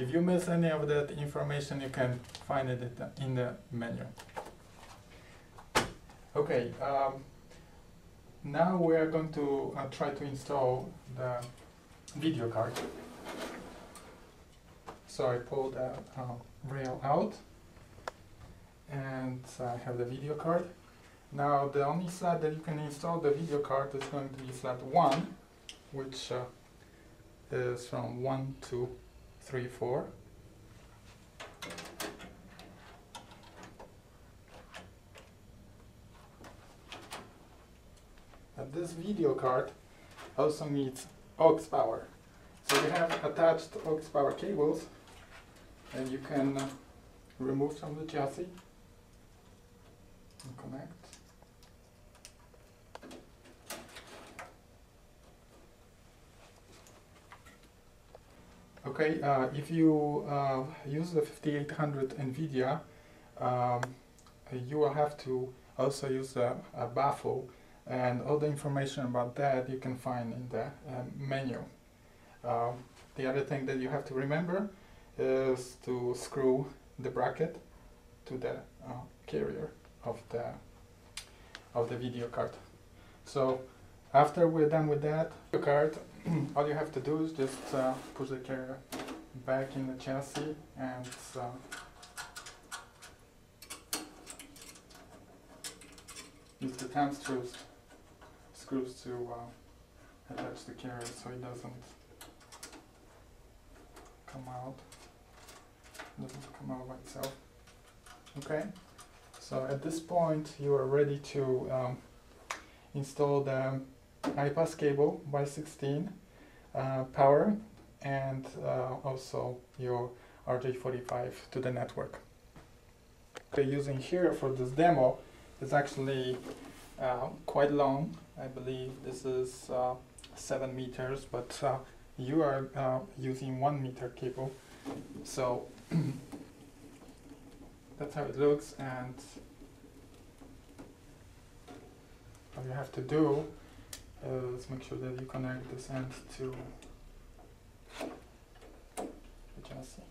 If you miss any of that information, you can find it in the menu. Okay, now we are going to try to install the video card. So I pull the rail out, and I have the video card. Now the only slot that you can install the video card is going to be slot 1, which is from 1 to 3, 4. This video card also needs aux power. So we have attached aux power cables, and you can remove from the chassis and connect. Okay, if you use the 5800 NVIDIA, you will have to also use a baffle, and all the information about that you can find in the menu. The other thing that you have to remember is to screw the bracket to the carrier of the video card. So after we're done with that video card, all you have to do is just push the carrier back in the chassis and use the thumb screws to attach the carrier so it doesn't come out by itself. Okay, so at this point you are ready to install the iPass cable by 16 power and also your RJ45 to the network. Okay, using here for this demo is actually quite long. I believe this is 7 meters, but you are using 1 meter cable. So that's how it looks, and all you have to do is make sure that you connect this end to the chassis.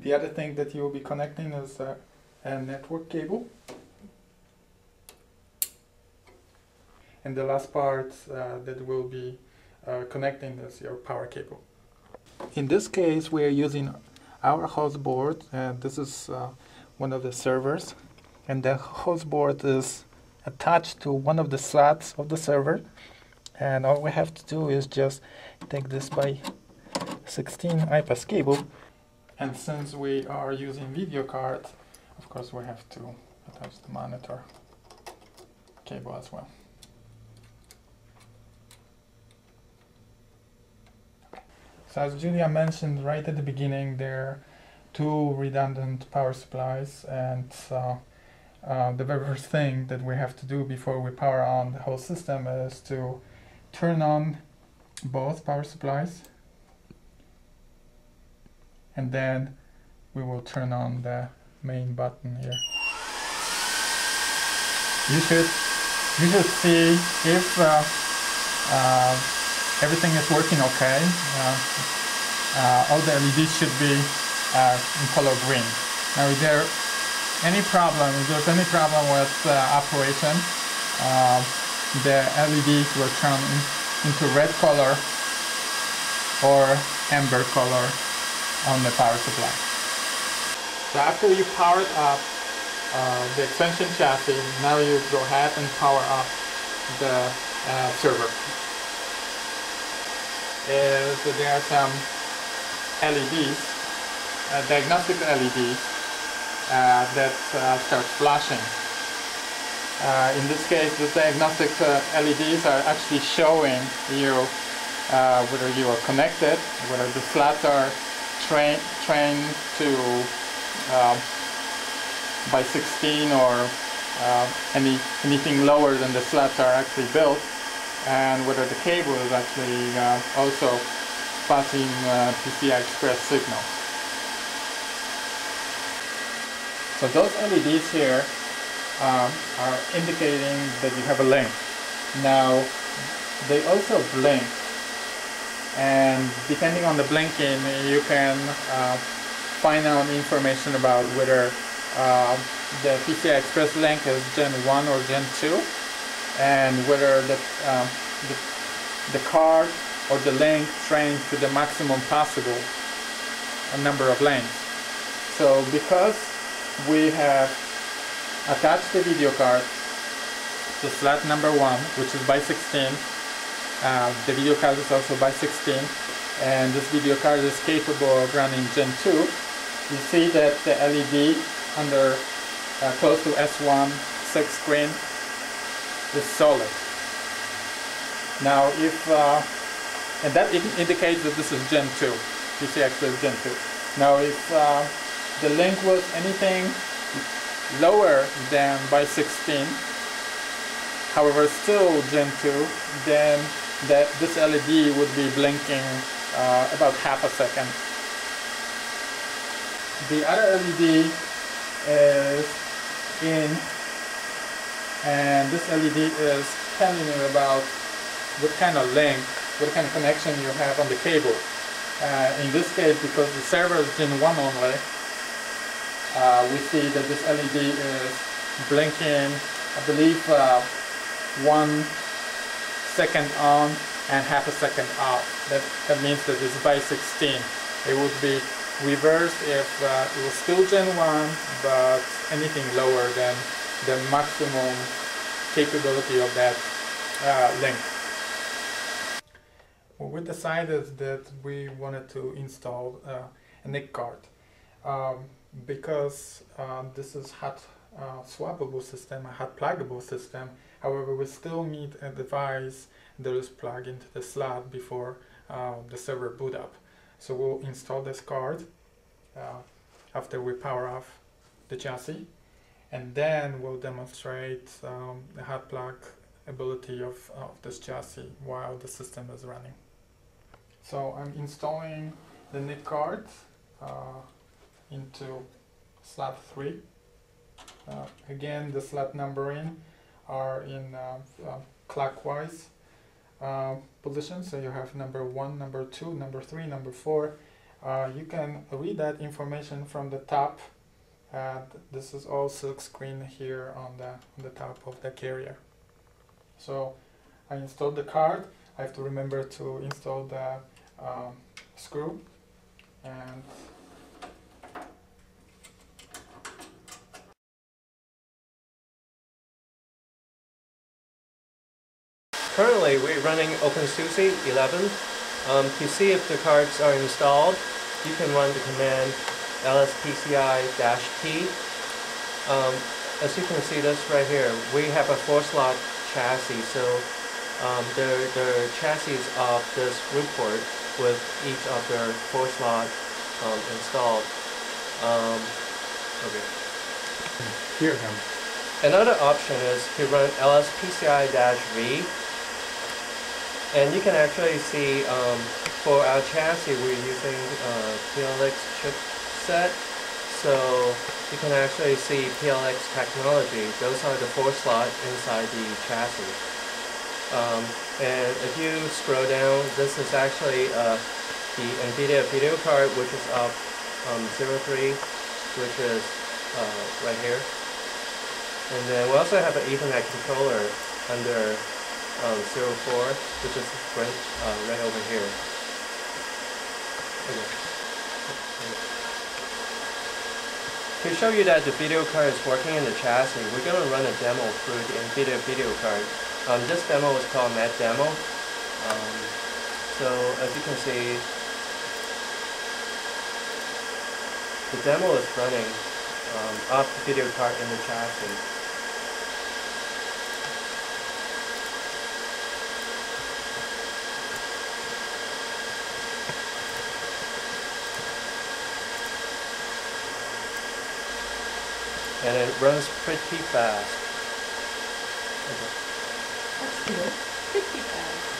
The other thing that you will be connecting is a network cable. And the last part that will be connecting is your power cable. In this case, we are using our host board, and this is one of the servers. And the host board is attached to one of the slots of the server. And all we have to do is just take this by 16 iPass cable. And since we are using video card, of course we have to attach the monitor cable as well. So as Julia mentioned right at the beginning, there are 2 redundant power supplies, and the very first thing that we have to do before we power on the whole system is to turn on both power supplies, and then we will turn on the main button here. You should see if everything is working okay. All the LEDs should be in color green. Now, if there's any problem with operation, the LEDs will turn into red color or amber color on the power supply. So after you powered up the extension chassis, now you go ahead and power up the server. There are some LEDs, diagnostic LEDs that start flashing. In this case, the diagnostic LEDs are actually showing you whether you are connected, whether the slots are trained to by 16 or anything lower than the slots are actually built, and whether the cable is actually also passing PCI Express signal. So those LEDs here are indicating that you have a link. Now, they also blink and depending on the blinking you can find out information about whether the PCI Express link is Gen 1 or Gen 2, and whether the card or the link trained to the maximum possible number of lanes. So because we have attached the video card to slot number 1, which is by 16, the video card is also by 16, and this video card is capable of running Gen 2, you see that the LED under close to S1 6 screen is solid. Now if and that indicates that this is Gen 2, PCI Express Gen 2. Now if the link was anything lower than by 16, however still Gen 2, then this LED would be blinking about half a second. The other LED is in, and this LED is telling you about what kind of link, what kind of connection you have on the cable. In this case, because the server is Gen 1 only, we see that this LED is blinking, I believe, 1 second on and half a second off. That means that it's by 16. It would be reversed if it was still Gen 1, but anything lower than the maximum capability of that link. Well, we decided that we wanted to install a NIC card because this is hot swappable system, a hot pluggable system. However, we still need a device that is plugged into the slot before the server boot up. So we'll install this card after we power off the chassis, and then we'll demonstrate the hot plug ability of this chassis while the system is running. So I'm installing the NIC card into slot 3. Again, the slot numbering are in clockwise position, so you have number 1, number 2, number 3, number 4. You can read that information from the top. This is all silk screen here on the top of the carrier. So I installed the card. I have to remember to install the screw, and currently we're running OpenSUSE 11. To see if the cards are installed, you can run the command lspci-t. As you can see this right here, we have a 4-slot chassis, so the chassis of this report with each of their 4-slot installed. Okay. Here then. Another option is to run lspci-v, and you can actually see for our chassis we're using PLX chipset, so you can actually see PLX technology. Those are the 4-slot inside the chassis. And if you scroll down, this is actually the NVIDIA video card, which is of 03, which is right here. And then we also have an Ethernet controller under 04, which is right over here. Okay. To show you that the video card is working in the chassis, we're going to run a demo through the NVIDIA video card. This demo is called Net Demo. So as you can see, the demo is running off the video card in the chassis. And it runs pretty fast. Okay. That's good. Pretty fast.